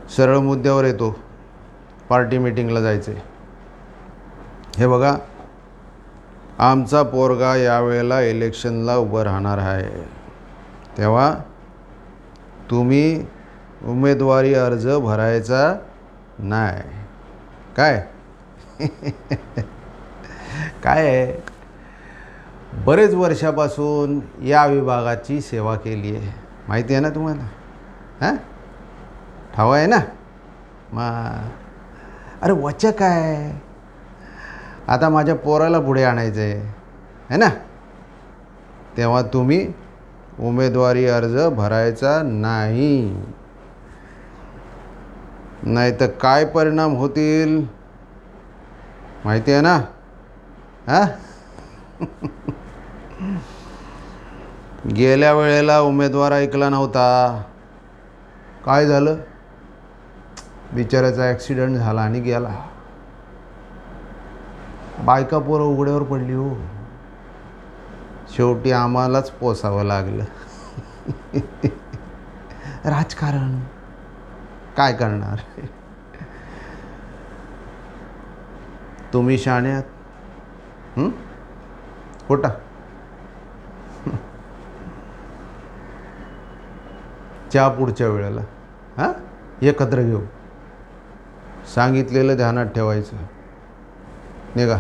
सरळ मुद्द्यावर येतो. पार्टी मीटिंगला जायचं आहे. हे बघा, आमचा पोरगा यावेळेला इलेक्शनला उभं राहणार आहे, तेव्हा तुम्ही उमेदवारी अर्ज भरायचा नाही. काय काय आहे, बरेच वर्षापासून या विभागाची सेवा केली आहे, माहिती आहे ना तुम्हाला? हां, ठाव आहे ना? अरे वचक आहे. आता माझ्या पोराला पुढे आणायचं आहे ना, तेव्हा तुम्ही उमेदवारी अर्ज भरायचा नाही. नाही तर काय परिणाम होतील माहिती आहे ना? हां, गेल्या वेळेला उमेदवार ऐकला नव्हता. काय झालं? बिचाऱ्याचा ॲक्सिडेंट झाला आणि गेला. बायका पोरं उघड्यावर पडली हो. शेवटी आम्हालाच पोसावं लागलं. राजकारण काय करणार? तुम्ही शहाणे आहात. खोटा चहा पुढच्या वेळेला हां एकत्र घेऊ. सांगितलेलं ध्यानात ठेवायचं. निघा.